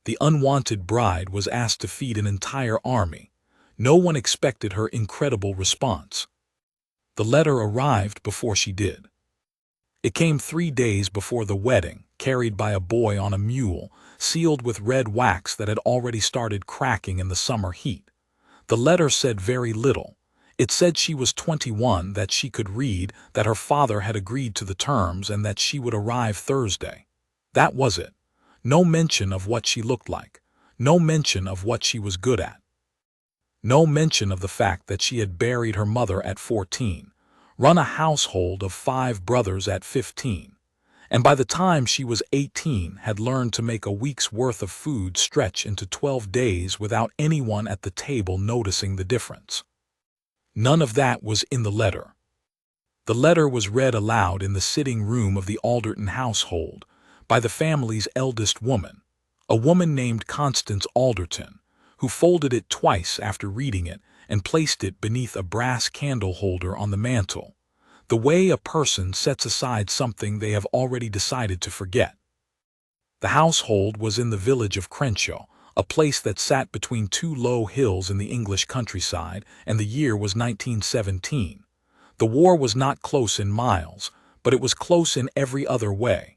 The unwanted bride was asked to feed an entire army. No one expected her incredible response. The letter arrived before she did. It came 3 days before the wedding, carried by a boy on a mule, sealed with red wax that had already started cracking in the summer heat. The letter said very little. It said she was 21, that she could read, that her father had agreed to the terms, and that she would arrive Thursday. That was it. No mention of what she looked like. No mention of what she was good at. No mention of the fact that she had buried her mother at 14, run a household of 5 brothers at 15, and by the time she was 18 had learned to make a week's worth of food stretch into 12 days without anyone at the table noticing the difference. None of that was in the letter. The letter was read aloud in the sitting room of the Alderton household by the family's eldest woman, a woman named Constance Alderton, who folded it twice after reading it and placed it beneath a brass candle holder on the mantel, the way a person sets aside something they have already decided to forget. The household was in the village of Crenshaw, a place that sat between 2 low hills in the English countryside, and the year was 1917. The war was not close in miles, but it was close in every other way.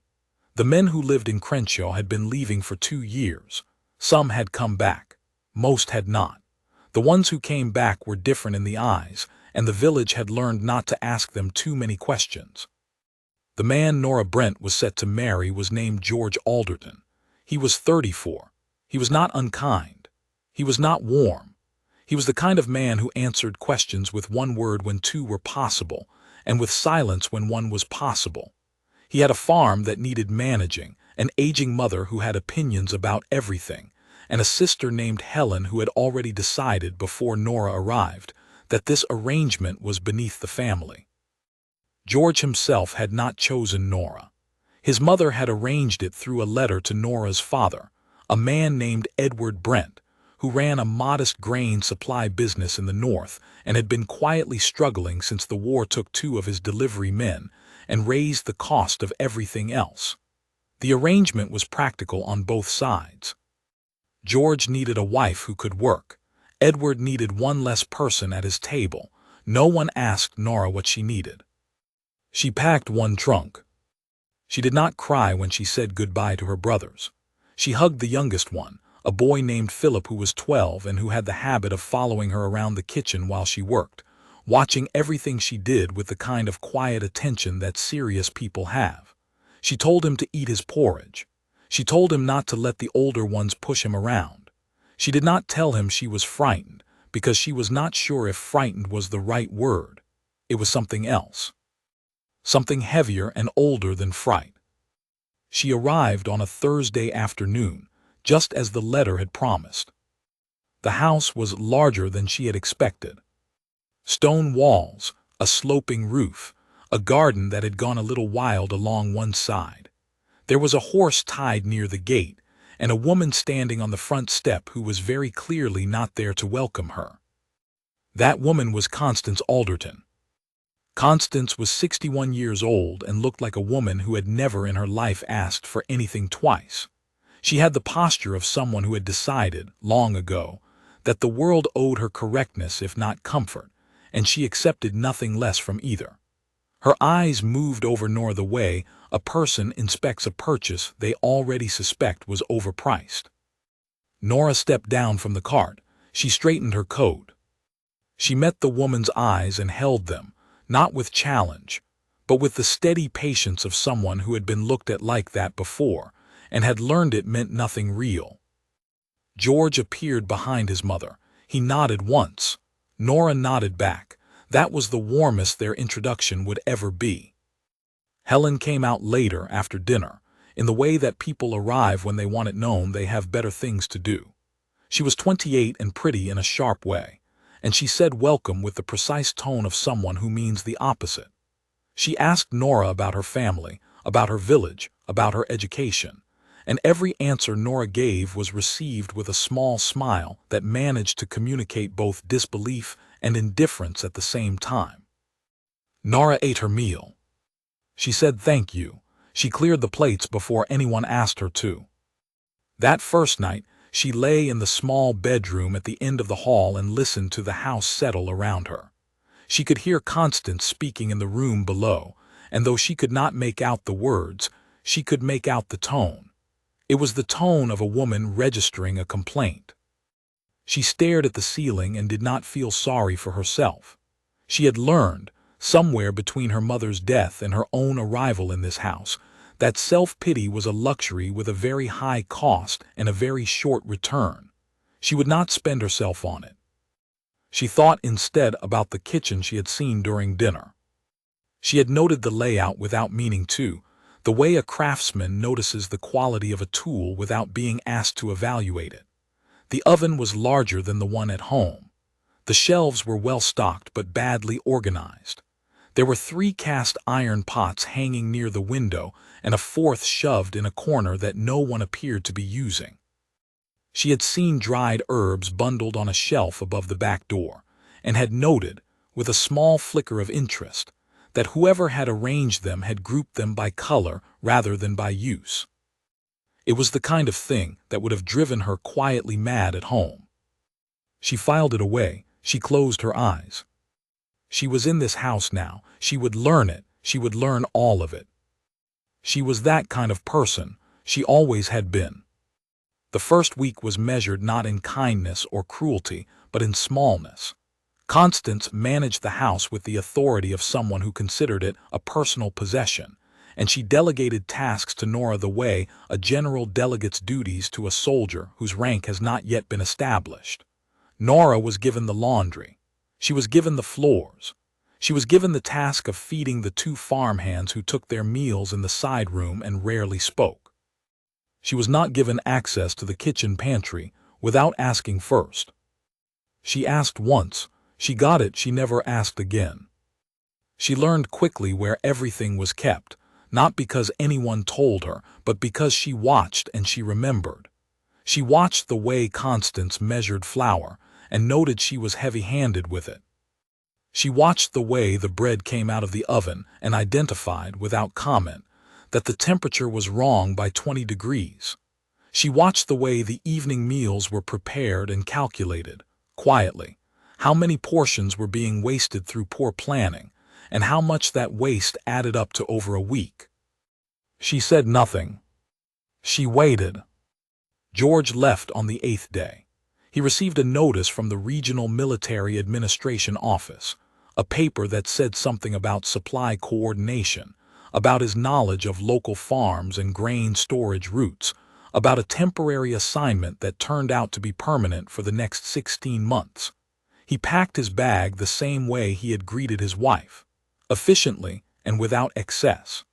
The men who lived in Crenshaw had been leaving for 2 years. Some had come back. Most had not. The ones who came back were different in the eyes, and the village had learned not to ask them too many questions. The man Nora Brent was set to marry was named George Alderton. He was 34. He was not unkind. He was not warm. He was the kind of man who answered questions with one word when 2 were possible, and with silence when 1 was possible. He had a farm that needed managing, an aging mother who had opinions about everything, and a sister named Helen who had already decided before Nora arrived that this arrangement was beneath the family. George himself had not chosen Nora. His mother had arranged it through a letter to Nora's father, a man named Edward Brent, who ran a modest grain supply business in the north and had been quietly struggling since the war took 2 of his delivery men and raised the cost of everything else. The arrangement was practical on both sides. George needed a wife who could work. Edward needed 1 less person at his table. No one asked Nora what she needed. She packed 1 trunk. She did not cry when she said goodbye to her brothers. She hugged the youngest one, a boy named Philip who was 12 and who had the habit of following her around the kitchen while she worked, watching everything she did with the kind of quiet attention that serious people have. She told him to eat his porridge. She told him not to let the older ones push him around. She did not tell him she was frightened, because she was not sure if frightened was the right word. It was something else. Something heavier and older than fright. She arrived on a Thursday afternoon, just as the letter had promised. The house was larger than she had expected. Stone walls, a sloping roof, a garden that had gone a little wild along one side. There was a horse tied near the gate, and a woman standing on the front step who was very clearly not there to welcome her. That woman was Constance Alderton. Constance was 61 years old and looked like a woman who had never in her life asked for anything twice. She had the posture of someone who had decided, long ago, that the world owed her correctness if not comfort, and she accepted nothing less from either. Her eyes moved over Nora the way a person inspects a purchase they already suspect was overpriced. Nora stepped down from the cart. She straightened her coat. She met the woman's eyes and held them, not with challenge, but with the steady patience of someone who had been looked at like that before and had learned it meant nothing real. George appeared behind his mother. He nodded once. Nora nodded back. That was the warmest their introduction would ever be. Helen came out later after dinner, in the way that people arrive when they want it known they have better things to do. She was 28 and pretty in a sharp way, and she said welcome with the precise tone of someone who means the opposite. She asked Nora about her family, about her village, about her education, and every answer Nora gave was received with a small smile that managed to communicate both disbelief and indifference at the same time. Nora ate her meal. She said thank you. She cleared the plates before anyone asked her to. That first night, she lay in the small bedroom at the end of the hall and listened to the house settle around her. She could hear Constance speaking in the room below, and though she could not make out the words, she could make out the tone. It was the tone of a woman registering a complaint. She stared at the ceiling and did not feel sorry for herself. She had learned, somewhere between her mother's death and her own arrival in this house, that self-pity was a luxury with a very high cost and a very short return. She would not spend herself on it. She thought instead about the kitchen she had seen during dinner. She had noted the layout without meaning to, the way a craftsman notices the quality of a tool without being asked to evaluate it. The oven was larger than the one at home. The shelves were well stocked but badly organized. There were 3 cast iron pots hanging near the window and a 4th shoved in a corner that no one appeared to be using. She had seen dried herbs bundled on a shelf above the back door, and had noted, with a small flicker of interest, that whoever had arranged them had grouped them by color rather than by use. It was the kind of thing that would have driven her quietly mad at home. She filed it away. She closed her eyes. She was in this house now. She would learn it. She would learn all of it. She was that kind of person. She always had been. The first week was measured not in kindness or cruelty, but in smallness. Constance managed the house with the authority of someone who considered it a personal possession, and she delegated tasks to Nora the way a general delegates duties to a soldier whose rank has not yet been established. Nora was given the laundry. She was given the floors. She was given the task of feeding the 2 farmhands who took their meals in the side room and rarely spoke. She was not given access to the kitchen pantry without asking first. She asked once. She got it. She never asked again. She learned quickly where everything was kept, not because anyone told her, but because she watched and she remembered. She watched the way Constance measured flour and noted she was heavy-handed with it. She watched the way the bread came out of the oven and identified, without comment, that the temperature was wrong by 20 degrees. She watched the way the evening meals were prepared and calculated, quietly, how many portions were being wasted through poor planning, and how much that waste added up to over a week. She said nothing. She waited. George left on the 8th day. He received a notice from the Regional Military Administration Office, a paper that said something about supply coordination, about his knowledge of local farms and grain storage routes, about a temporary assignment that turned out to be permanent for the next 16 months. He packed his bag the same way he had greeted his wife, efficiently and without excess.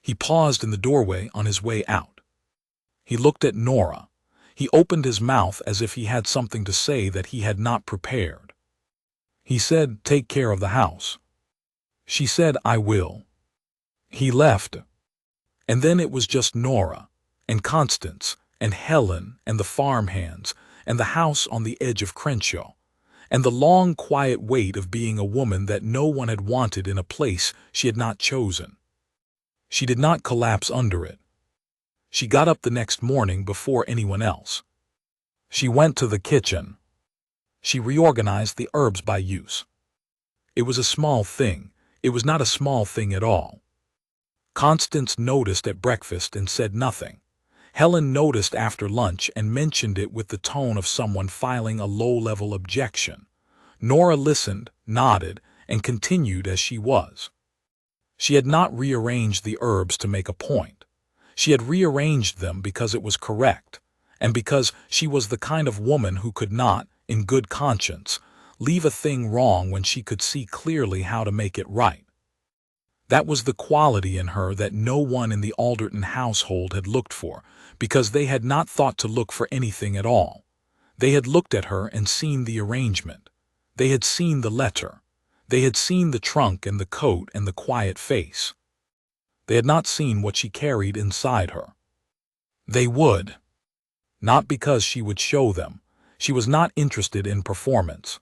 He paused in the doorway on his way out. He looked at Nora. He opened his mouth as if he had something to say that he had not prepared. He said, "Take care of the house." She said, "I will." He left. And then it was just Nora, and Constance, and Helen, and the farmhands, and the house on the edge of Crenshaw, and the long quiet weight of being a woman that no one had wanted in a place she had not chosen. She did not collapse under it. She got up the next morning before anyone else. She went to the kitchen. She reorganized the herbs by use. It was a small thing. It was not a small thing at all. Constance noticed at breakfast and said nothing. Helen noticed after lunch and mentioned it with the tone of someone filing a low-level objection. Nora listened, nodded, and continued as she was. She had not rearranged the herbs to make a point. She had rearranged them because it was correct, and because she was the kind of woman who could not, in good conscience, leave a thing wrong when she could see clearly how to make it right. That was the quality in her that no one in the Alderton household had looked for, because they had not thought to look for anything at all. They had looked at her and seen the arrangement. They had seen the letter. They had seen the trunk and the coat and the quiet face. They had not seen what she carried inside her. They would. Not because she would show them. She was not interested in performance.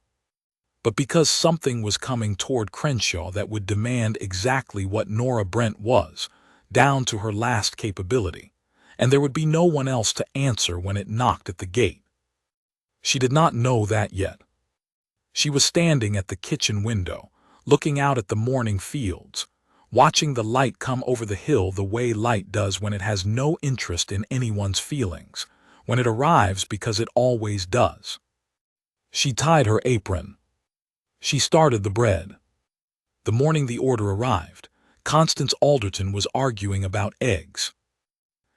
But because something was coming toward Crenshaw that would demand exactly what Nora Brent was, down to her last capability, and there would be no one else to answer when it knocked at the gate. She did not know that yet. She was standing at the kitchen window, looking out at the morning fields, watching the light come over the hill the way light does when it has no interest in anyone's feelings, when it arrives because it always does. She tied her apron. She started the bread. The morning the order arrived, Constance Alderton was arguing about eggs.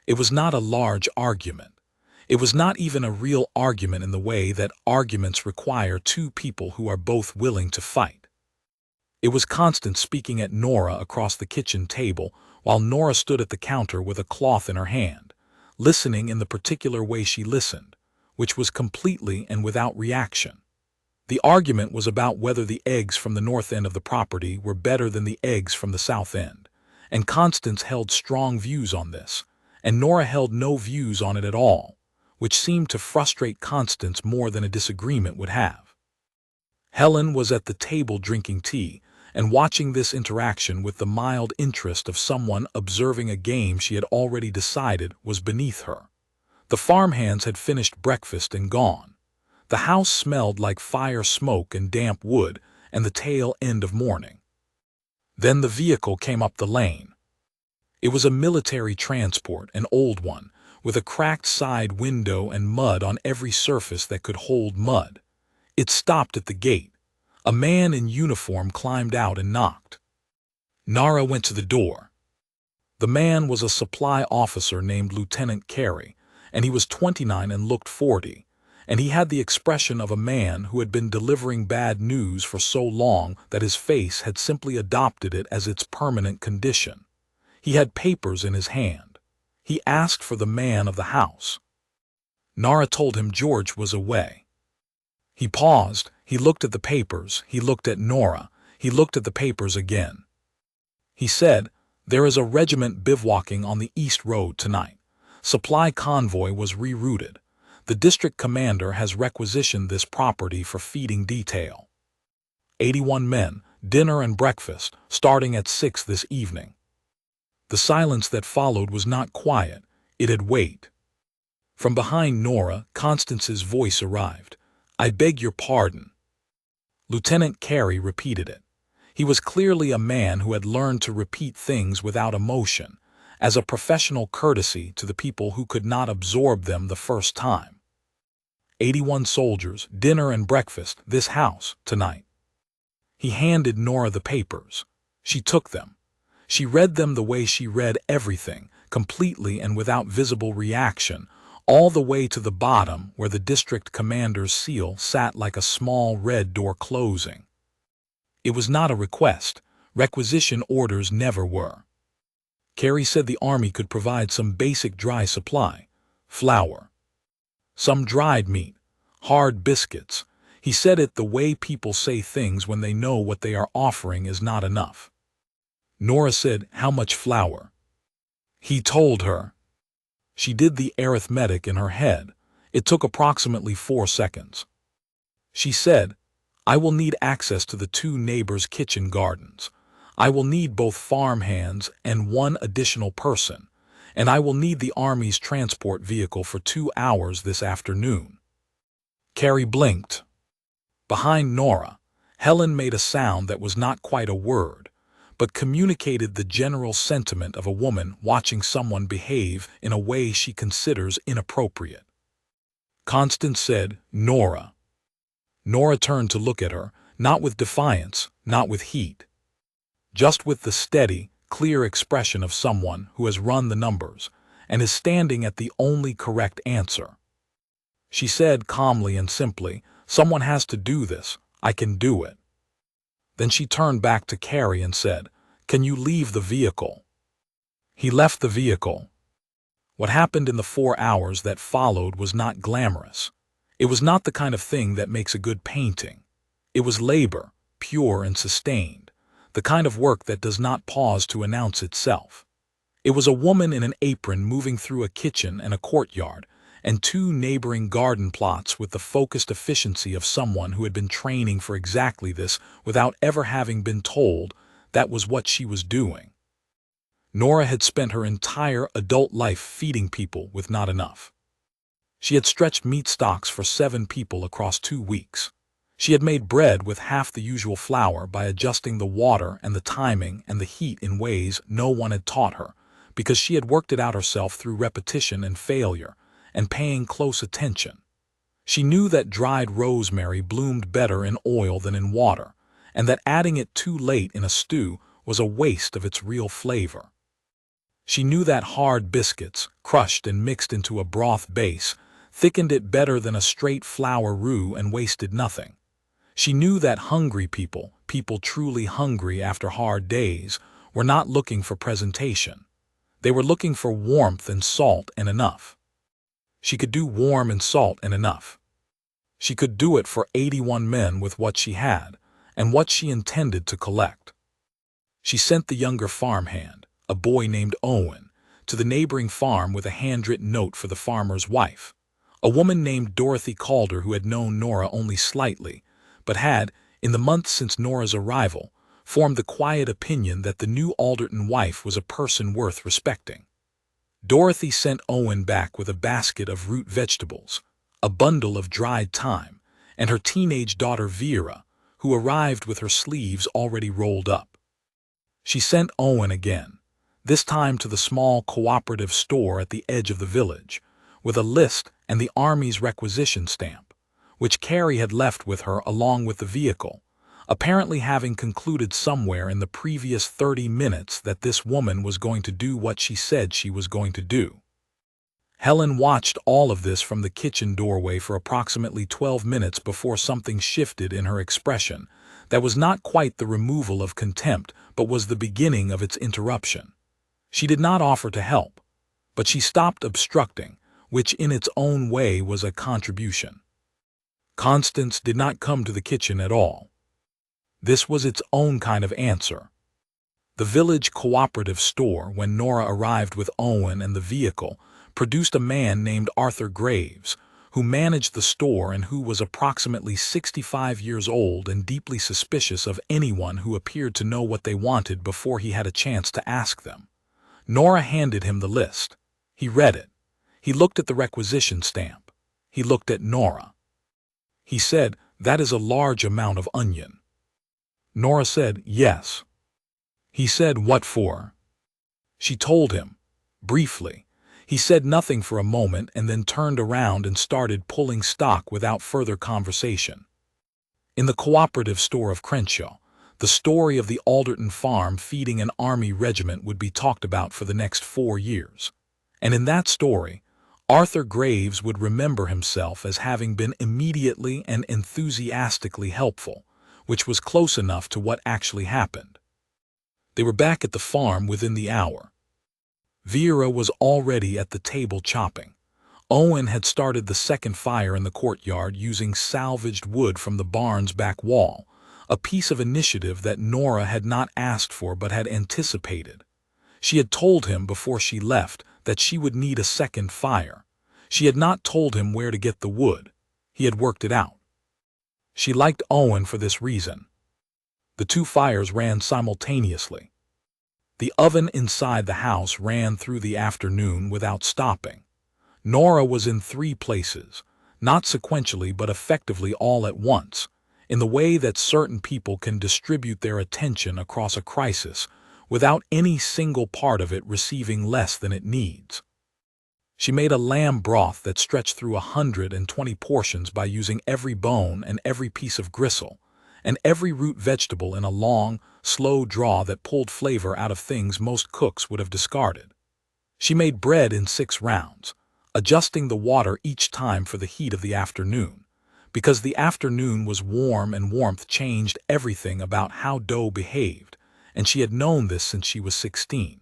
It was not a large argument. It was not even a real argument in the way that arguments require two people who are both willing to fight. It was Constance speaking at Nora across the kitchen table while Nora stood at the counter with a cloth in her hand, listening in the particular way she listened, which was completely and without reaction. The argument was about whether the eggs from the north end of the property were better than the eggs from the south end, and Constance held strong views on this, and Nora held no views on it at all, which seemed to frustrate Constance more than a disagreement would have. Helen was at the table drinking tea and watching this interaction with the mild interest of someone observing a game she had already decided was beneath her. The farmhands had finished breakfast and gone. The house smelled like fire smoke and damp wood and the tail end of morning. Then the vehicle came up the lane. It was a military transport, an old one, with a cracked side window and mud on every surface that could hold mud. It stopped at the gate. A man in uniform climbed out and knocked. Nara went to the door. The man was a supply officer named Lieutenant Carey, and he was 29 and looked 40, and he had the expression of a man who had been delivering bad news for so long that his face had simply adopted it as its permanent condition. He had papers in his hand. He asked for the man of the house. Nara told him George was away. He paused, he looked at the papers, he looked at Nora, he looked at the papers again. He said, "There is a regiment bivouacking on the East Road tonight. Supply convoy was rerouted. The district commander has requisitioned this property for feeding detail. 81 men, dinner and breakfast, starting at 6 this evening." The silence that followed was not quiet, it had weight. From behind Nora, Constance's voice arrived. "I beg your pardon." Lieutenant Carey repeated it. He was clearly a man who had learned to repeat things without emotion, as a professional courtesy to the people who could not absorb them the first time. 81 soldiers, dinner and breakfast, this house, tonight. He handed Nora the papers. She took them. She read them the way she read everything, completely and without visible reaction, all the way to the bottom where the district commander's seal sat like a small red door closing. It was not a request. Requisition orders never were. Carey said the army could provide some basic dry supply, flour, some dried meat, hard biscuits. He said it the way people say things when they know what they are offering is not enough. Nora said, "How much flour?" He told her. She did the arithmetic in her head. It took approximately 4 seconds. She said, "I will need access to the 2 neighbors' kitchen gardens. I will need both farmhands and 1 additional person, and I will need the Army's transport vehicle for 2 hours this afternoon." Carey blinked. Behind Nora, Helen made a sound that was not quite a word, but communicated the general sentiment of a woman watching someone behave in a way she considers inappropriate. Constance said, "Nora." Nora turned to look at her, not with defiance, not with heat, just with the steady, clear expression of someone who has run the numbers and is standing at the only correct answer. She said calmly and simply, "Someone has to do this. I can do it." Then she turned back to Carey and said, "Can you leave the vehicle?" He left the vehicle. What happened in the 4 hours that followed was not glamorous. It was not the kind of thing that makes a good painting. It was labor, pure and sustained, the kind of work that does not pause to announce itself. It was a woman in an apron moving through a kitchen and a courtyard, and 2 neighboring garden plots with the focused efficiency of someone who had been training for exactly this without ever having been told that was what she was doing. Nora had spent her entire adult life feeding people with not enough. She had stretched meat stocks for 7 people across 2 weeks. She had made bread with half the usual flour by adjusting the water and the timing and the heat in ways no one had taught her, because she had worked it out herself through repetition and failure, and paying close attention. She knew that dried rosemary bloomed better in oil than in water, and that adding it too late in a stew was a waste of its real flavor. She knew that hard biscuits, crushed and mixed into a broth base, thickened it better than a straight flour roux and wasted nothing. She knew that hungry people, people truly hungry after hard days, were not looking for presentation. They were looking for warmth and salt and enough. She could do warm and salt and enough. She could do it for 81 men with what she had, and what she intended to collect. She sent the younger farmhand, a boy named Owen, to the neighboring farm with a handwritten note for the farmer's wife. A woman named Dorothy Calder, who had known Nora only slightly, but had, in the months since Nora's arrival, formed the quiet opinion that the new Alderton wife was a person worth respecting. Dorothy sent Owen back with a basket of root vegetables, a bundle of dried thyme, and her teenage daughter Vera, who arrived with her sleeves already rolled up. She sent Owen again, this time to the small cooperative store at the edge of the village, with a list and the Army's requisition stamp, which Carrie had left with her along with the vehicle, apparently having concluded somewhere in the previous 30 minutes that this woman was going to do what she said she was going to do. Helen watched all of this from the kitchen doorway for approximately 12 minutes before something shifted in her expression that was not quite the removal of contempt, but was the beginning of its interruption. She did not offer to help, but she stopped obstructing, which in its own way was a contribution. Constance did not come to the kitchen at all. This was its own kind of answer. The village cooperative store, when Nora arrived with Owen and the vehicle, produced a man named Arthur Graves, who managed the store and who was approximately 65 years old and deeply suspicious of anyone who appeared to know what they wanted before he had a chance to ask them. Nora handed him the list. He read it. He looked at the requisition stamp. He looked at Nora. He said, "That is a large amount of onion." Nora said, "Yes." He said, "What for?" She told him, briefly. He said nothing for a moment and then turned around and started pulling stock without further conversation. In the cooperative store of Crenshaw, the story of the Alderton farm feeding an army regiment would be talked about for the next 4 years. And in that story, Arthur Graves would remember himself as having been immediately and enthusiastically helpful, which was close enough to what actually happened. They were back at the farm within the hour. Vera was already at the table chopping. Owen had started the second fire in the courtyard using salvaged wood from the barn's back wall, a piece of initiative that Nora had not asked for but had anticipated. She had told him before she left that she would need a second fire. She had not told him where to get the wood. He had worked it out. She liked Owen for this reason. The 2 fires ran simultaneously. The oven inside the house ran through the afternoon without stopping. Nora was in 3 places, not sequentially but effectively all at once, in the way that certain people can distribute their attention across a crisis without any single part of it receiving less than it needs. She made a lamb broth that stretched through 120 portions by using every bone and every piece of gristle, and every root vegetable in a long, slow draw that pulled flavor out of things most cooks would have discarded. She made bread in 6 rounds, adjusting the water each time for the heat of the afternoon, because the afternoon was warm and warmth changed everything about how dough behaved, and she had known this since she was 16.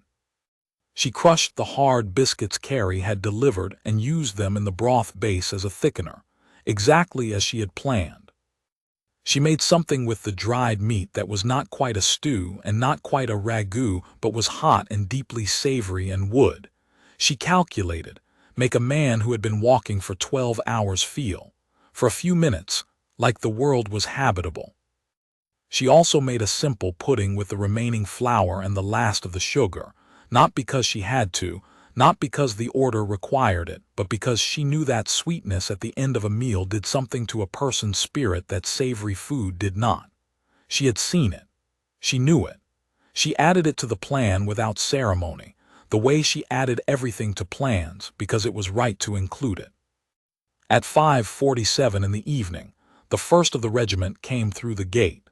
She crushed the hard biscuits Carrie had delivered and used them in the broth base as a thickener, exactly as she had planned. She made something with the dried meat that was not quite a stew and not quite a ragout, but was hot and deeply savory and would, she calculated, make a man who had been walking for 12 hours feel, for a few minutes, like the world was habitable. She also made a simple pudding with the remaining flour and the last of the sugar, not because she had to, not because the order required it, but because she knew that sweetness at the end of a meal did something to a person's spirit that savory food did not. She had seen it. She knew it. She added it to the plan without ceremony, the way she added everything to plans because it was right to include it. At 5:47 in the evening, the first of the regiment came through the gate.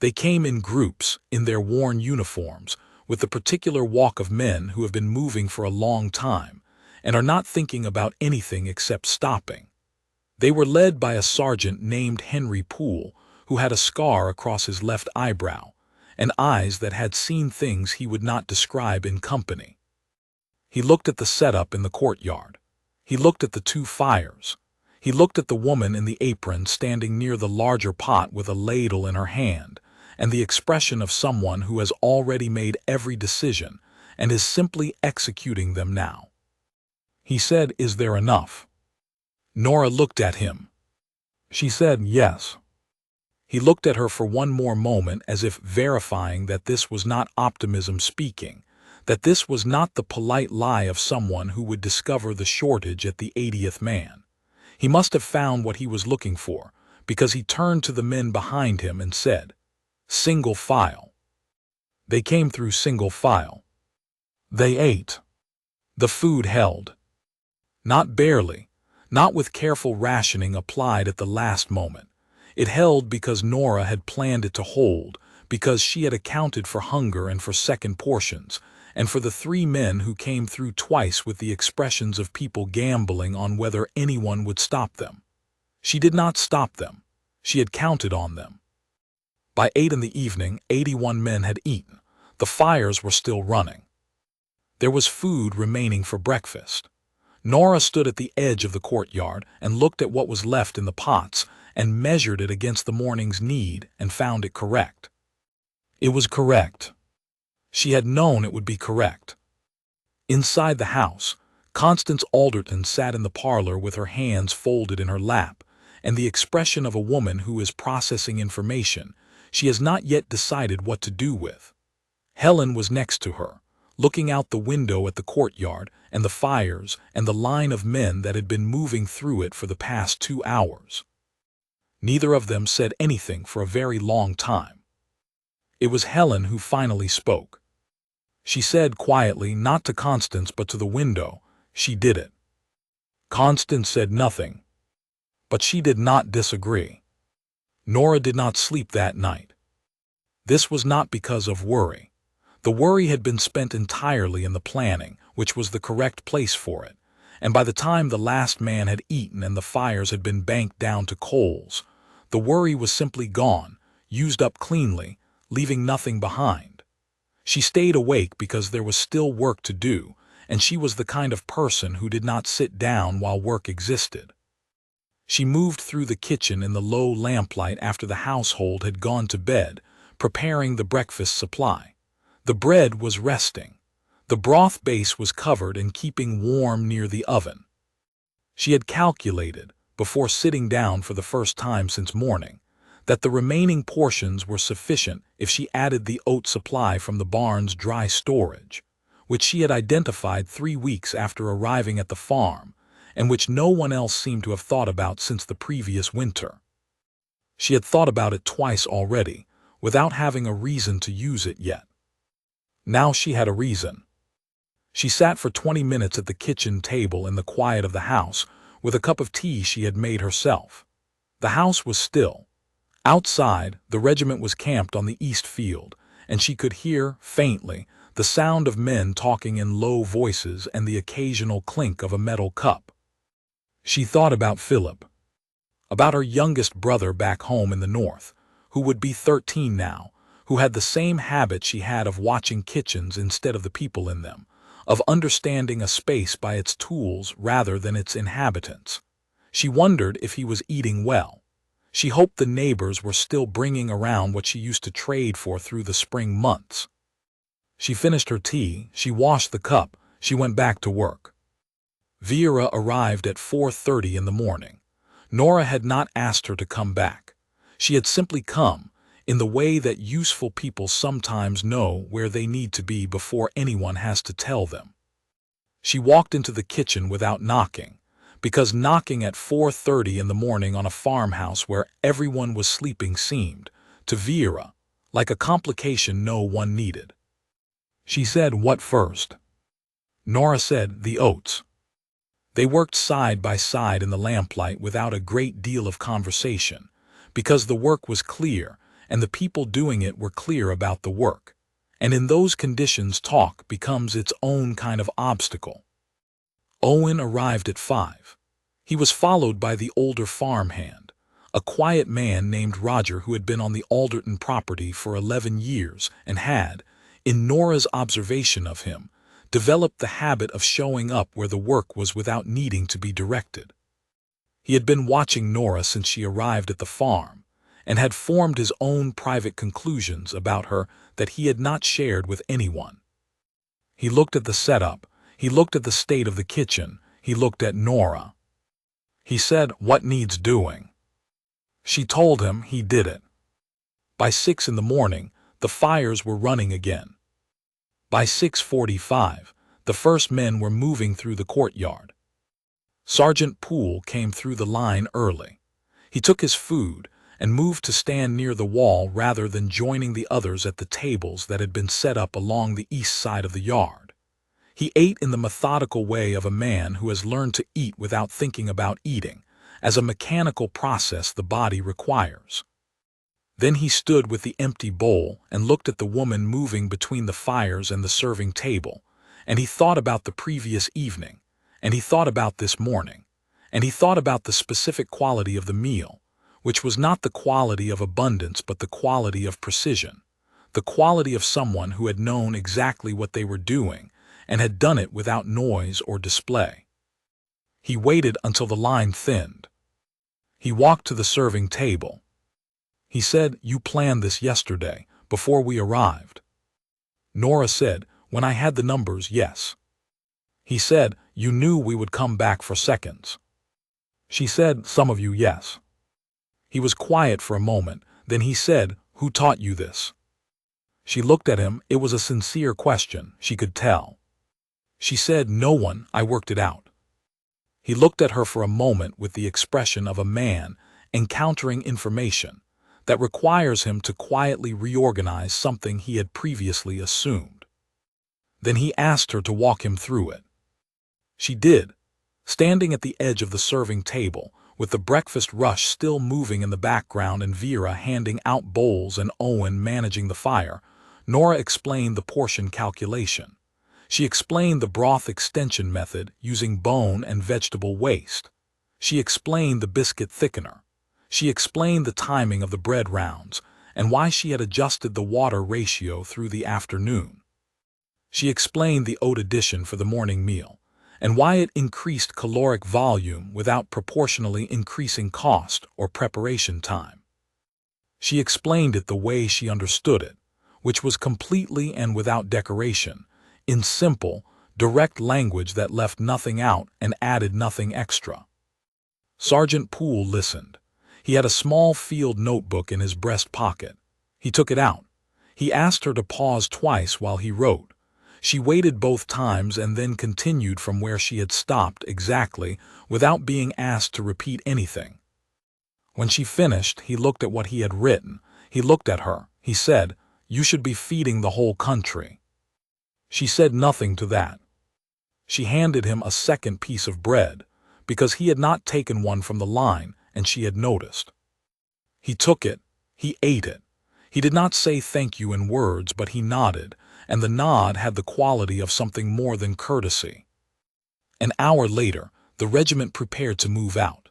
They came in groups, in their worn uniforms, with the particular walk of men who have been moving for a long time, and are not thinking about anything except stopping. They were led by a sergeant named Henry Poole, who had a scar across his left eyebrow, and eyes that had seen things he would not describe in company. He looked at the setup in the courtyard. He looked at the two fires. He looked at the woman in the apron standing near the larger pot with a ladle in her hand, and the expression of someone who has already made every decision and is simply executing them now. He said, "Is there enough?" Nora looked at him. She said, "Yes." He looked at her for one more moment as if verifying that this was not optimism speaking, that this was not the polite lie of someone who would discover the shortage at the 80th man. He must have found what he was looking for, because he turned to the men behind him and said, "Single file." They came through single file. They ate. The food held. Not barely, not with careful rationing applied at the last moment. It held because Nora had planned it to hold, because she had accounted for hunger and for second portions, and for the 3 men who came through twice with the expressions of people gambling on whether anyone would stop them. She did not stop them. She had counted on them. By 8 in the evening, 81 men had eaten. The fires were still running. There was food remaining for breakfast. Nora stood at the edge of the courtyard and looked at what was left in the pots and measured it against the morning's need and found it correct. It was correct. She had known it would be correct. Inside the house, Constance Alderton sat in the parlor with her hands folded in her lap, and the expression of a woman who is processing information she has not yet decided what to do with. Helen was next to her, looking out the window at the courtyard and the fires and the line of men that had been moving through it for the past 2 hours. Neither of them said anything for a very long time. It was Helen who finally spoke. She said quietly, not to Constance but to the window, "She did it." Constance said nothing. But she did not disagree. Nora did not sleep that night. This was not because of worry. The worry had been spent entirely in the planning, which was the correct place for it, and by the time the last man had eaten and the fires had been banked down to coals, the worry was simply gone, used up cleanly, leaving nothing behind. She stayed awake because there was still work to do, and she was the kind of person who did not sit down while work existed. She moved through the kitchen in the low lamplight after the household had gone to bed, preparing the breakfast supply. The bread was resting. The broth base was covered and keeping warm near the oven. She had calculated, before sitting down for the first time since morning, that the remaining portions were sufficient if she added the oat supply from the barn's dry storage, which she had identified 3 weeks after arriving at the farm, and which no one else seemed to have thought about since the previous winter. She had thought about it twice already, without having a reason to use it yet. Now she had a reason. She sat for 20 minutes at the kitchen table in the quiet of the house, with a cup of tea she had made herself. The house was still. Outside, the regiment was camped on the east field, and she could hear, faintly, the sound of men talking in low voices and the occasional clink of a metal cup. She thought about Philip, about her youngest brother back home in the north, who would be 13 now, who had the same habit she had of watching kitchens instead of the people in them, of understanding a space by its tools rather than its inhabitants. She wondered if he was eating well. She hoped the neighbors were still bringing around what she used to trade for through the spring months. She finished her tea, she washed the cup, she went back to work. Vera arrived at 4:30 in the morning. Nora had not asked her to come back. She had simply come, in the way that useful people sometimes know where they need to be before anyone has to tell them. She walked into the kitchen without knocking, because knocking at 4:30 in the morning on a farmhouse where everyone was sleeping seemed, to Vera, like a complication no one needed. She said, "What first?" Nora said, "The oats." They worked side by side in the lamplight without a great deal of conversation, because the work was clear and the people doing it were clear about the work, and in those conditions talk becomes its own kind of obstacle. Owen arrived at 5. He was followed by the older farmhand, a quiet man named Roger who had been on the Alderton property for 11 years and had, in Nora's observation of him, developed the habit of showing up where the work was without needing to be directed. He had been watching Nora since she arrived at the farm, and had formed his own private conclusions about her that he had not shared with anyone. He looked at the setup, he looked at the state of the kitchen, he looked at Nora. He said, "What needs doing?" She told him he did it. By 6 in the morning, the fires were running again. By 6:45, the first men were moving through the courtyard. Sergeant Poole came through the line early. He took his food and moved to stand near the wall rather than joining the others at the tables that had been set up along the east side of the yard. He ate in the methodical way of a man who has learned to eat without thinking about eating, as a mechanical process the body requires. Then he stood with the empty bowl and looked at the woman moving between the fires and the serving table, and he thought about the previous evening, and he thought about this morning, and he thought about the specific quality of the meal, which was not the quality of abundance but the quality of precision, the quality of someone who had known exactly what they were doing and had done it without noise or display. He waited until the line thinned. He walked to the serving table. He said, "You planned this yesterday, before we arrived." Nora said, "When I had the numbers, yes." He said, "You knew we would come back for seconds." She said, "Some of you, yes." He was quiet for a moment, then he said, "Who taught you this?" She looked at him. It was a sincere question, she could tell. She said, "No one, I worked it out." He looked at her for a moment with the expression of a man encountering information that requires him to quietly reorganize something he had previously assumed. Then he asked her to walk him through it. She did, standing at the edge of the serving table, with the breakfast rush still moving in the background and Vera handing out bowls and Owen managing the fire. Nora explained the portion calculation. She explained the broth extension method using bone and vegetable waste. She explained the biscuit thickener. She explained the timing of the bread rounds and why she had adjusted the water ratio through the afternoon. She explained the oat addition for the morning meal and why it increased caloric volume without proportionally increasing cost or preparation time. She explained it the way she understood it, which was completely and without decoration, in simple, direct language that left nothing out and added nothing extra. Sergeant Poole listened. He had a small field notebook in his breast pocket. He took it out. He asked her to pause twice while he wrote. She waited both times and then continued from where she had stopped exactly, without being asked to repeat anything. When she finished, he looked at what he had written. He looked at her. He said, "You should be feeding the whole country." She said nothing to that. She handed him a second piece of bread, because he had not taken one from the line, and she had noticed. He took it. He ate it. He did not say thank you in words, but he nodded, and the nod had the quality of something more than courtesy. An hour later, the regiment prepared to move out.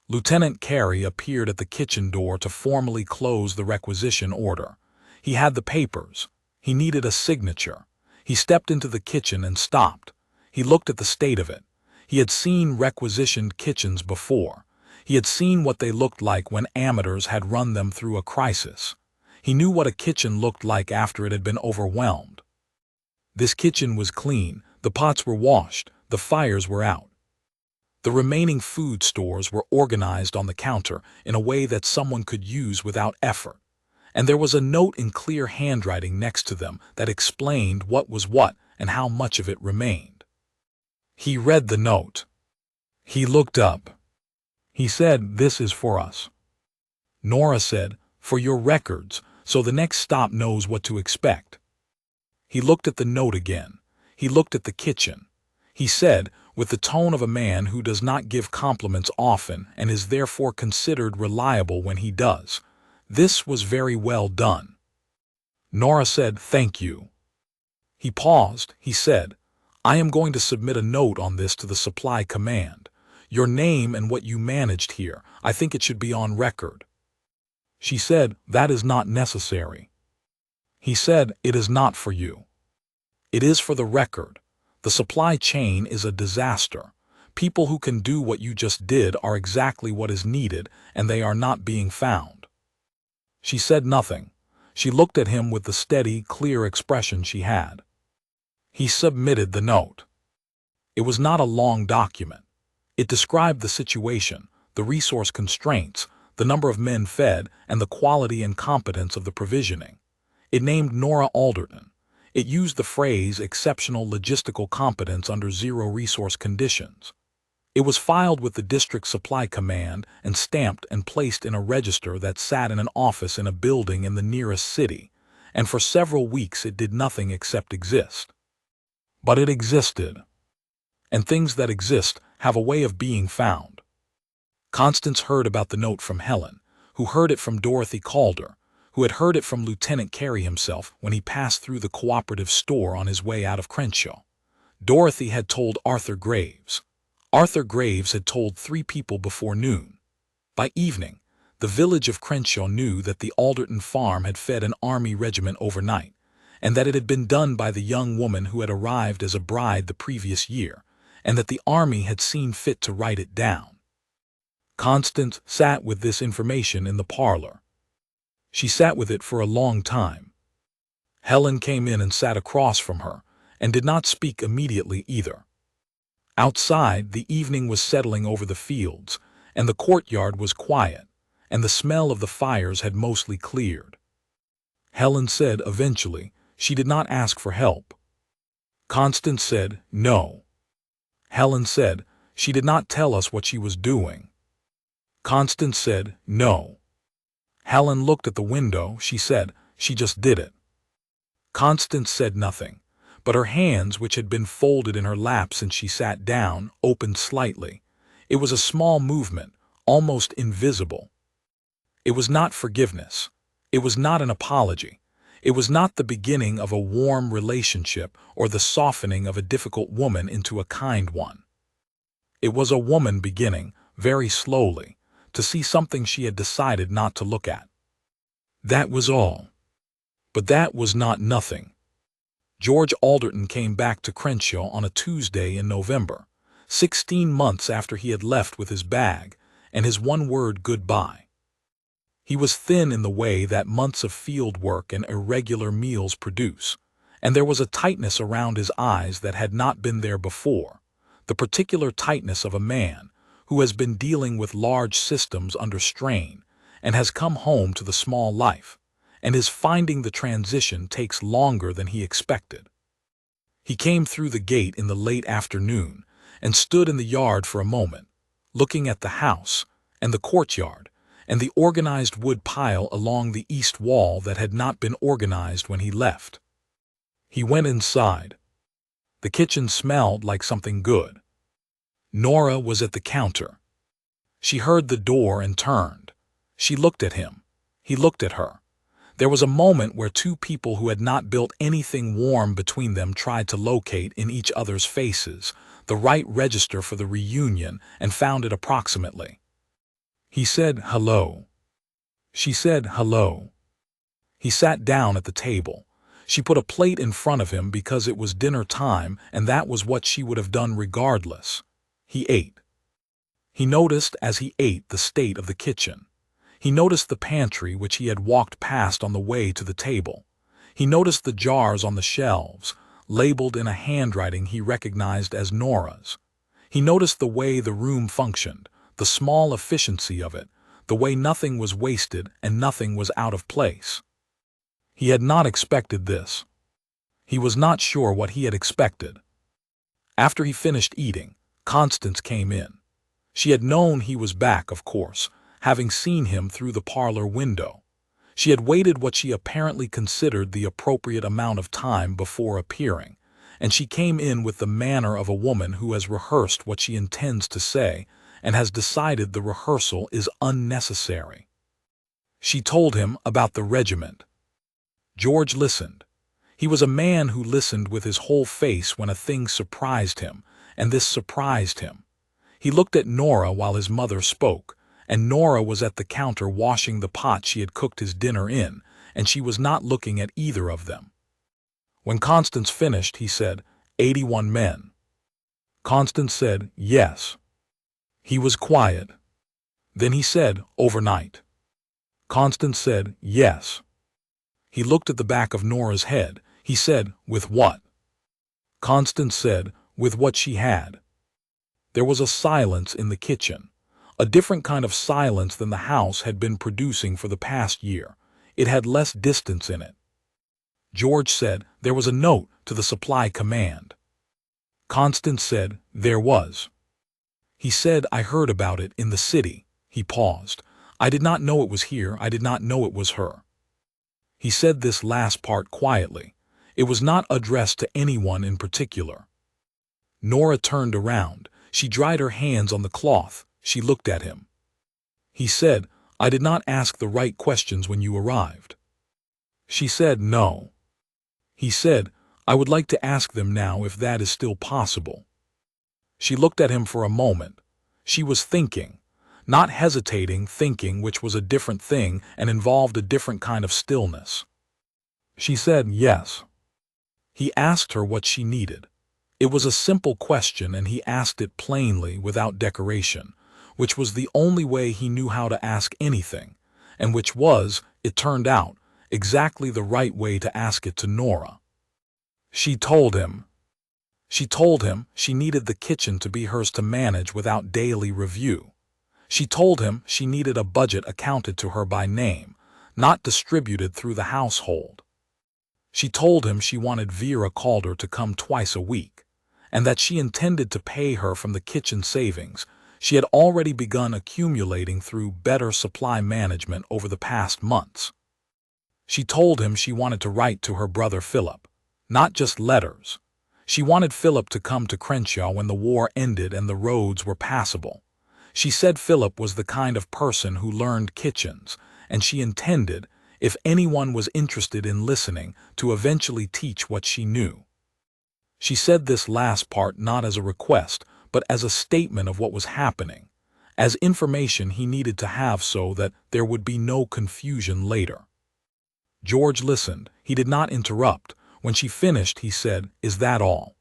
Lieutenant Carey appeared at the kitchen door to formally close the requisition order. He had the papers. He needed a signature. He stepped into the kitchen and stopped. He looked at the state of it. He had seen requisitioned kitchens before. He had seen what they looked like when amateurs had run them through a crisis. He knew what a kitchen looked like after it had been overwhelmed. This kitchen was clean, the pots were washed, the fires were out. The remaining food stores were organized on the counter in a way that someone could use without effort. and there was a note in clear handwriting next to them that explained what was what and how much of it remained. He read the note. He looked up. He said, "This is for us." Nora said, "For your records, so the next stop knows what to expect." He looked at the note again. He looked at the kitchen. He said, with the tone of a man who does not give compliments often and is therefore considered reliable when he does, "This was very well done." Nora said, "Thank you." He paused. He said, "I am going to submit a note on this to the supply command. Your name and what you managed here, I think it should be on record." She said, "That is not necessary." He said, "It is not for you. It is for the record. The supply chain is a disaster. People who can do what you just did are exactly what is needed, and they are not being found." She said nothing. She looked at him with the steady, clear expression she had. He submitted the note. It was not a long document. It described the situation, the resource constraints, the number of men fed, and the quality and competence of the provisioning. It named Nora Alderton. It used the phrase exceptional logistical competence under zero-resource conditions. It was filed with the district supply command and stamped and placed in a register that sat in an office in a building in the nearest city, and for several weeks it did nothing except exist. But it existed. And things that exist have a way of being found. Constance heard about the note from Helen, who heard it from Dorothy Calder, who had heard it from Lieutenant Carey himself when he passed through the cooperative store on his way out of Crenshaw. Dorothy had told Arthur Graves. Arthur Graves had told 3 people before noon. By evening, the village of Crenshaw knew that the Alderton farm had fed an army regiment overnight, and that it had been done by the young woman who had arrived as a bride the previous year, and that the army had seen fit to write it down. Constance sat with this information in the parlor. She sat with it for a long time. Helen came in and sat across from her, and did not speak immediately either. Outside, the evening was settling over the fields, and the courtyard was quiet, and the smell of the fires had mostly cleared. Helen said eventually she did not ask for help. Constance said no. Helen said she did not tell us what she was doing. Constance said no. Helen looked at the window. She said she just did it. Constance said nothing, but her hands, which had been folded in her lap since she sat down, opened slightly. It was a small movement, almost invisible. It was not forgiveness. It was not an apology. It was not the beginning of a warm relationship or the softening of a difficult woman into a kind one. It was a woman beginning, very slowly, to see something she had decided not to look at. That was all. But that was not nothing. George Alderton came back to Crenshaw on a Tuesday in November, 16 months after he had left with his bag and his one-word goodbye. He was thin in the way that months of field work and irregular meals produce, and there was a tightness around his eyes that had not been there before, the particular tightness of a man who has been dealing with large systems under strain and has come home to the small life, and his finding the transition takes longer than he expected. He came through the gate in the late afternoon and stood in the yard for a moment, looking at the house and the courtyard and the organized wood pile along the east wall that had not been organized when he left. He went inside. The kitchen smelled like something good. Nora was at the counter. She heard the door and turned. She looked at him. He looked at her. There was a moment where 2 people who had not built anything warm between them tried to locate in each other's faces the right register for the reunion and found it approximately. He said hello. She said hello. He sat down at the table. She put a plate in front of him because it was dinner time, and that was what she would have done regardless. He ate. He noticed as he ate the state of the kitchen. He noticed the pantry which he had walked past on the way to the table. He noticed the jars on the shelves, labeled in a handwriting he recognized as Nora's. He noticed the way the room functioned, the small efficiency of it, the way nothing was wasted and nothing was out of place. He had not expected this. He was not sure what he had expected. After he finished eating, Constance came in. She had known he was back, of course, having seen him through the parlor window. She had waited what she apparently considered the appropriate amount of time before appearing, and she came in with the manner of a woman who has rehearsed what she intends to say and has decided the rehearsal is unnecessary. She told him about the regiment. George listened. He was a man who listened with his whole face when a thing surprised him, and this surprised him. He looked at Nora while his mother spoke, and Nora was at the counter washing the pot she had cooked his dinner in, and she was not looking at either of them. When Constance finished, he said, 81 men. Constance said, yes. He was quiet. Then he said, overnight. Constance said, yes. He looked at the back of Nora's head. He said, with what? Constance said, with what she had. There was a silence in the kitchen, a different kind of silence than the house had been producing for the past year. It had less distance in it. George said, there was a note to the supply command. Constance said, there was. He said, I heard about it in the city. He paused. I did not know it was here. I did not know it was her. He said this last part quietly. It was not addressed to anyone in particular. Nora turned around. She dried her hands on the cloth. She looked at him. He said, I did not ask the right questions when you arrived. She said, no. He said, I would like to ask them now if that is still possible. She looked at him for a moment. She was thinking, not hesitating, thinking, which was a different thing and involved a different kind of stillness. She said, yes. He asked her what she needed. It was a simple question, and he asked it plainly, without decoration, which was the only way he knew how to ask anything, and which was, it turned out, exactly the right way to ask it to Nora. She told him she needed the kitchen to be hers to manage without daily review. She told him she needed a budget accounted to her by name, not distributed through the household. She told him she wanted Vera Calder to come twice a week, and that she intended to pay her from the kitchen savings she had already begun accumulating through better supply management over the past months. She told him she wanted to write to her brother Philip, not just letters. She wanted Philip to come to Crenshaw when the war ended and the roads were passable. She said Philip was the kind of person who learned kitchens, and she intended, if anyone was interested in listening, to eventually teach what she knew. She said this last part not as a request, but as a statement of what was happening, as information he needed to have so that there would be no confusion later. George listened. He did not interrupt. When she finished, he said, is that all?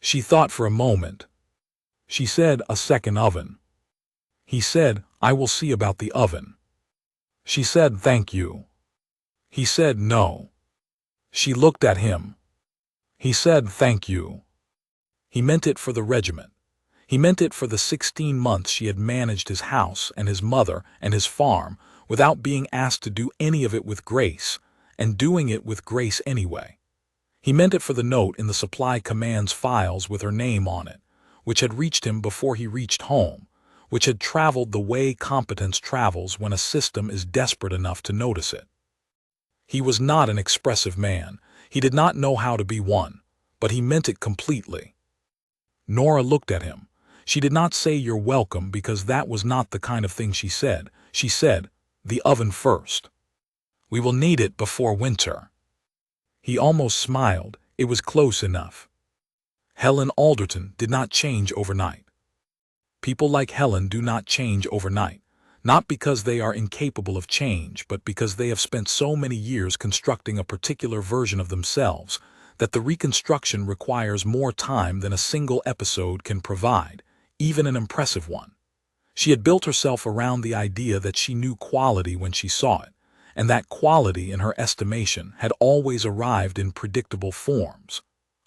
She thought for a moment. She said, a second oven. He said, I will see about the oven. She said, thank you. He said, no. She looked at him. He said, thank you. He meant it for the regiment. He meant it for the 16 months she had managed his house and his mother and his farm without being asked to do any of it with grace, and doing it with grace anyway. He meant it for the note in the supply command's files with her name on it, which had reached him before he reached home, which had traveled the way competence travels when a system is desperate enough to notice it. He was not an expressive man. He did not know how to be one, but he meant it completely. Nora looked at him. She did not say you're welcome because that was not the kind of thing she said. She said, the oven first. We will need it before winter. He almost smiled. It was close enough. Helen Alderton did not change overnight. People like Helen do not change overnight, not because they are incapable of change, but because they have spent so many years constructing a particular version of themselves that the reconstruction requires more time than a single episode can provide, even an impressive one. She had built herself around the idea that she knew quality when she saw it, and that quality, in her estimation, had always arrived in predictable forms.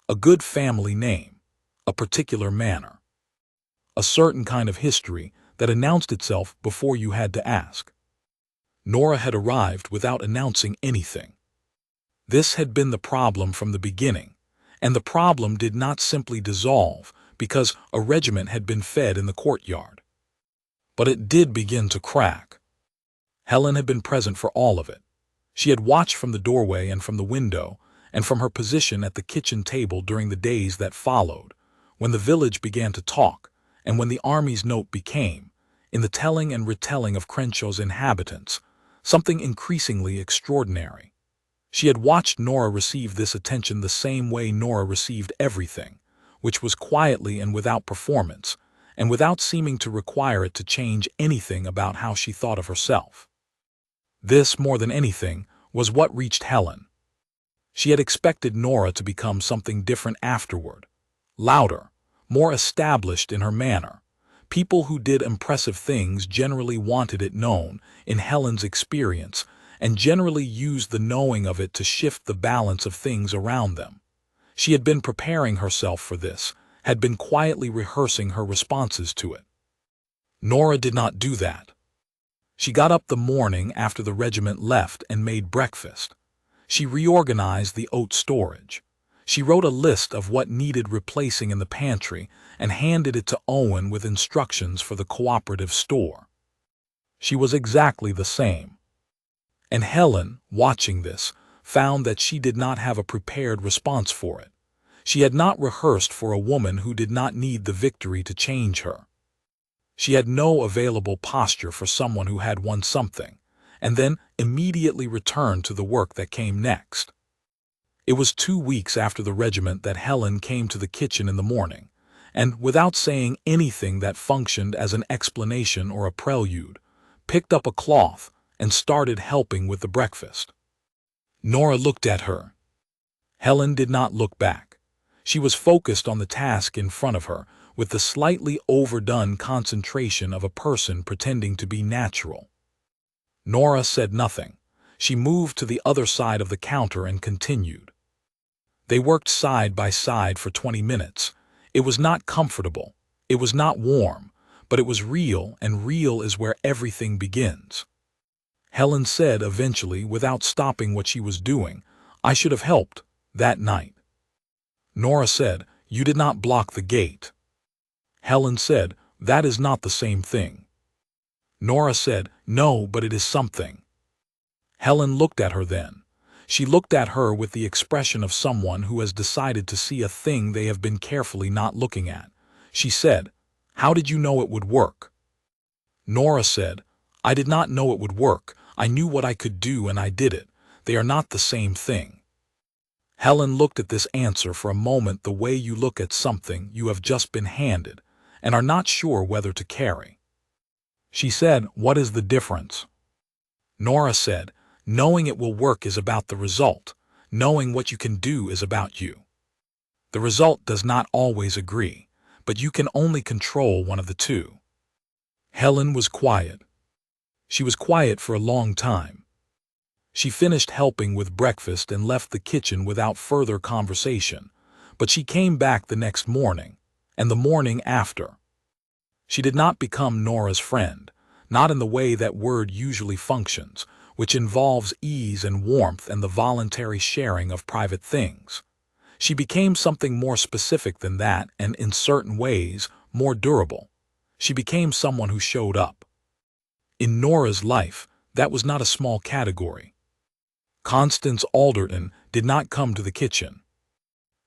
A good family name, a particular manner, a certain kind of history that announced itself before you had to ask. Nora had arrived without announcing anything. This had been the problem from the beginning, and the problem did not simply dissolve because a regiment had been fed in the courtyard. But it did begin to crack. Helen had been present for all of it. She had watched from the doorway and from the window, and from her position at the kitchen table during the days that followed, when the village began to talk, and when the army's note became, in the telling and retelling of Crenshaw's inhabitants, something increasingly extraordinary. She had watched Nora receive this attention the same way Nora received everything, which was quietly and without performance, and without seeming to require it to change anything about how she thought of herself. This, more than anything, was what reached Helen. She had expected Nora to become something different afterward, louder, more established in her manner. People who did impressive things generally wanted it known, in Helen's experience, and generally used the knowing of it to shift the balance of things around them. She had been preparing herself for this, had been quietly rehearsing her responses to it. Nora did not do that. She got up the morning after the regiment left and made breakfast. She reorganized the oat storage. She wrote a list of what needed replacing in the pantry and handed it to Owen with instructions for the cooperative store. She was exactly the same. And Helen, watching this, found that she did not have a prepared response for it. She had not rehearsed for a woman who did not need the victory to change her. She had no available posture for someone who had won something, and then immediately returned to the work that came next. It was 2 weeks after the regiment that Helen came to the kitchen in the morning, and without saying anything that functioned as an explanation or a prelude, picked up a cloth and started helping with the breakfast. Nora looked at her. Helen did not look back. She was focused on the task in front of her with the slightly overdone concentration of a person pretending to be natural. Nora said nothing. She moved to the other side of the counter and continued. They worked side by side for 20 minutes. It was not comfortable. It was not warm, but it was real, and real is where everything begins. Helen said eventually, without stopping what she was doing, "I should have helped that night." Nora said, "You did not block the gate." Helen said, "That is not the same thing." Nora said, "No, but it is something." Helen looked at her then. She looked at her with the expression of someone who has decided to see a thing they have been carefully not looking at. She said, "How did you know it would work?" Nora said, "I did not know it would work. I knew what I could do and I did it. They are not the same thing." Helen looked at this answer for a moment the way you look at something you have just been handed and are not sure whether to carry. She said, "What is the difference?" Nora said, "Knowing it will work is about the result. Knowing what you can do is about you. The result does not always agree, but you can only control one of the two." Helen was quiet. She was quiet for a long time. She finished helping with breakfast and left the kitchen without further conversation, but she came back the next morning, and the morning after. She did not become Nora's friend, not in the way that word usually functions, which involves ease and warmth and the voluntary sharing of private things. She became something more specific than that and, in certain ways, more durable. She became someone who showed up. In Nora's life, that was not a small category. Constance Alderton did not come to the kitchen.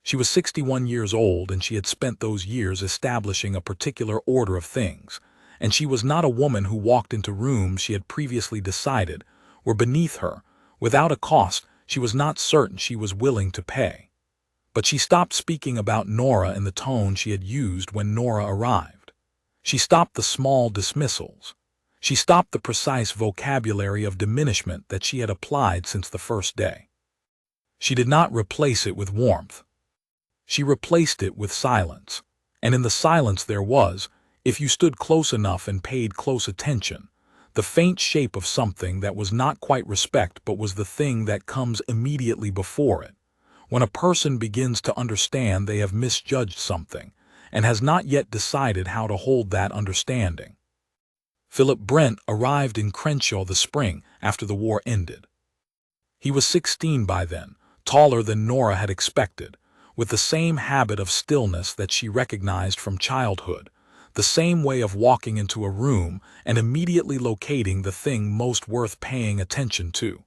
She was 61 years old, and she had spent those years establishing a particular order of things, and she was not a woman who walked into rooms she had previously decided were beneath her, without a cost she was not certain she was willing to pay. But she stopped speaking about Nora in the tone she had used when Nora arrived. She stopped the small dismissals. She stopped the precise vocabulary of diminishment that she had applied since the first day. She did not replace it with warmth. She replaced it with silence, and in the silence there was, if you stood close enough and paid close attention, the faint shape of something that was not quite respect but was the thing that comes immediately before it, when a person begins to understand they have misjudged something and has not yet decided how to hold that understanding. Philip Brent arrived in Crenshaw the spring after the war ended. He was 16 by then, taller than Nora had expected, with the same habit of stillness that she recognized from childhood, the same way of walking into a room and immediately locating the thing most worth paying attention to.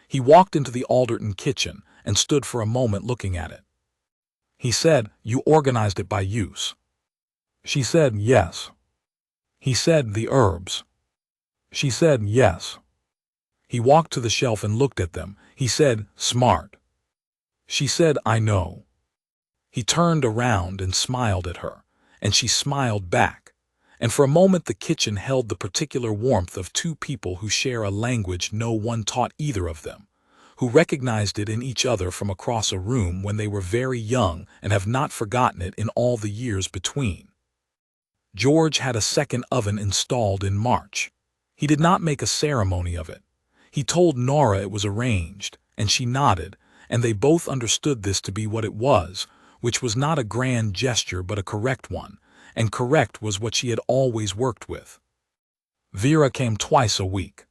He walked into the Alderton kitchen and stood for a moment looking at it. He said, "You organized it by use." She said, "Yes." He said, "The herbs." She said, "Yes." He walked to the shelf and looked at them. He said, "Smart." She said, "I know." He turned around and smiled at her, and she smiled back. And for a moment the kitchen held the particular warmth of two people who share a language no one taught either of them, who recognized it in each other from across a room when they were very young and have not forgotten it in all the years between. George had a second oven installed in March. He did not make a ceremony of it. He told Nora it was arranged, and she nodded, and they both understood this to be what it was, which was not a grand gesture but a correct one, and correct was what she had always worked with. Vera came twice a week.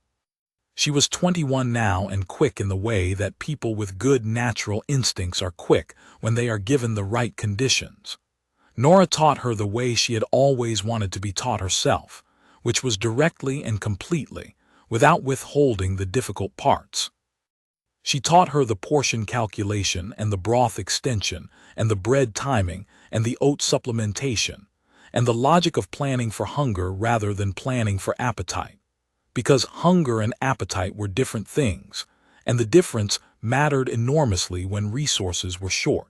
She was 21 now and quick in the way that people with good natural instincts are quick when they are given the right conditions. Nora taught her the way she had always wanted to be taught herself, which was directly and completely, without withholding the difficult parts. She taught her the portion calculation and the broth extension and the bread timing and the oat supplementation and the logic of planning for hunger rather than planning for appetite, because hunger and appetite were different things, and the difference mattered enormously when resources were short.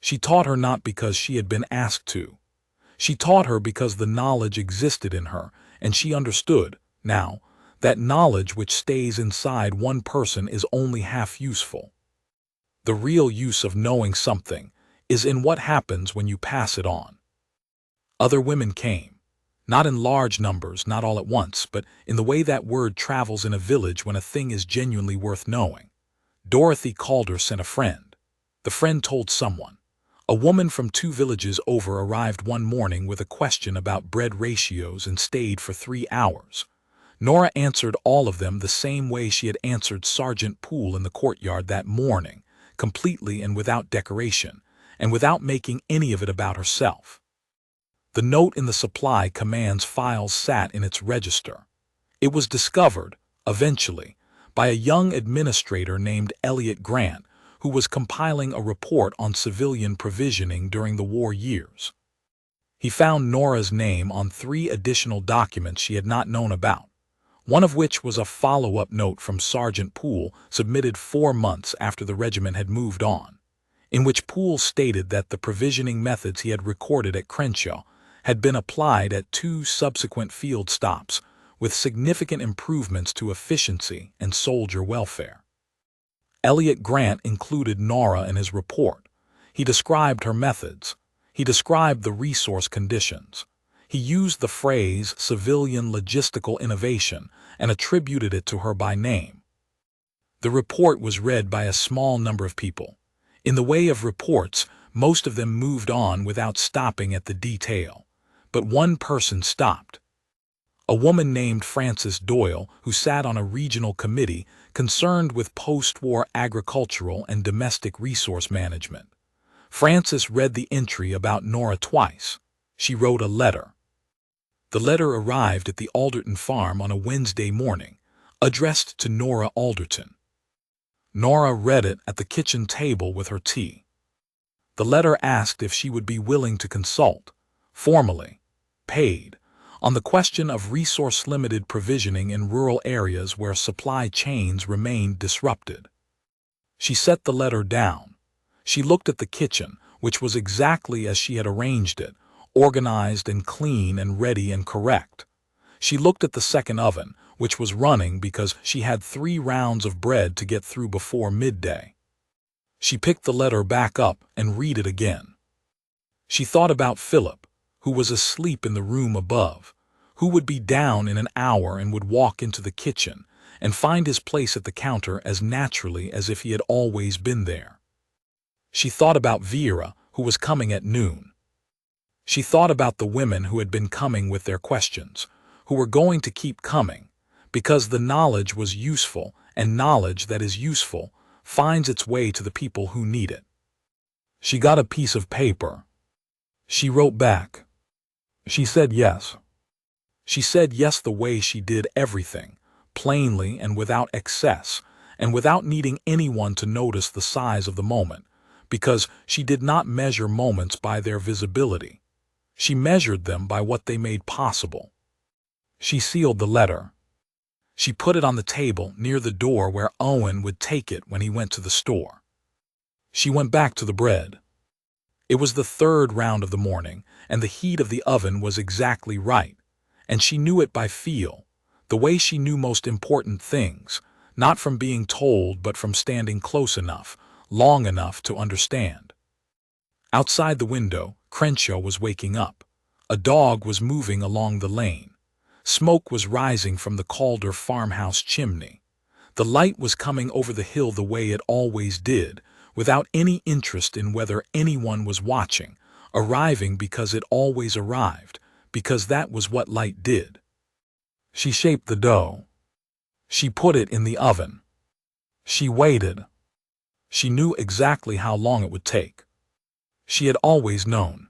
She taught her not because she had been asked to. She taught her because the knowledge existed in her, and she understood, now, that knowledge which stays inside one person is only half useful. The real use of knowing something is in what happens when you pass it on. Other women came, not in large numbers, not all at once, but in the way that word travels in a village when a thing is genuinely worth knowing. Dorothy Calder sent a friend. The friend told someone. A woman from 2 villages over arrived one morning with a question about bread ratios and stayed for 3 hours. Nora answered all of them the same way she had answered Sergeant Poole in the courtyard that morning, completely and without decoration, and without making any of it about herself. The note in the supply command's files sat in its register. It was discovered, eventually, by a young administrator named Elliot Grant, who was compiling a report on civilian provisioning during the war years. He found Nora's name on 3 additional documents she had not known about, one of which was a follow-up note from Sergeant Poole submitted 4 months after the regiment had moved on, in which Poole stated that the provisioning methods he had recorded at Crenshaw had been applied at 2 subsequent field stops with significant improvements to efficiency and soldier welfare. Elliot Grant included Nora in his report. He described her methods. He described the resource conditions. He used the phrase civilian logistical innovation and attributed it to her by name. The report was read by a small number of people. In the way of reports, most of them moved on without stopping at the detail. But one person stopped. A woman named Frances Doyle, who sat on a regional committee concerned with post-war agricultural and domestic resource management. Frances read the entry about Nora twice. She wrote a letter. The letter arrived at the Alderton farm on a Wednesday morning, addressed to Nora Alderton. Nora read it at the kitchen table with her tea. The letter asked if she would be willing to consult, formally, paid, on the question of resource-limited provisioning in rural areas where supply chains remained disrupted. She set the letter down. She looked at the kitchen, which was exactly as she had arranged it, organized and clean and ready and correct. She looked at the second oven, which was running because she had 3 rounds of bread to get through before midday. She picked the letter back up and read it again. She thought about Philip, who was asleep in the room above, who would be down in an hour and would walk into the kitchen and find his place at the counter as naturally as if he had always been there. She thought about Vera, who was coming at noon. She thought about the women who had been coming with their questions, who were going to keep coming, because the knowledge was useful, and knowledge that is useful finds its way to the people who need it. She got a piece of paper. She wrote back. She said yes. She said yes the way she did everything, plainly and without excess, and without needing anyone to notice the size of the moment, because she did not measure moments by their visibility. She measured them by what they made possible. She sealed the letter. She put it on the table near the door where Owen would take it when he went to the store. She went back to the bread. It was the third round of the morning, and the heat of the oven was exactly right, and she knew it by feel, the way she knew most important things, not from being told but from standing close enough, long enough to understand. Outside the window, Crenshaw was waking up. A dog was moving along the lane. Smoke was rising from the Calder farmhouse chimney. The light was coming over the hill the way it always did, without any interest in whether anyone was watching, arriving because it always arrived, because that was what light did. She shaped the dough. She put it in the oven. She waited. She knew exactly how long it would take. She had always known.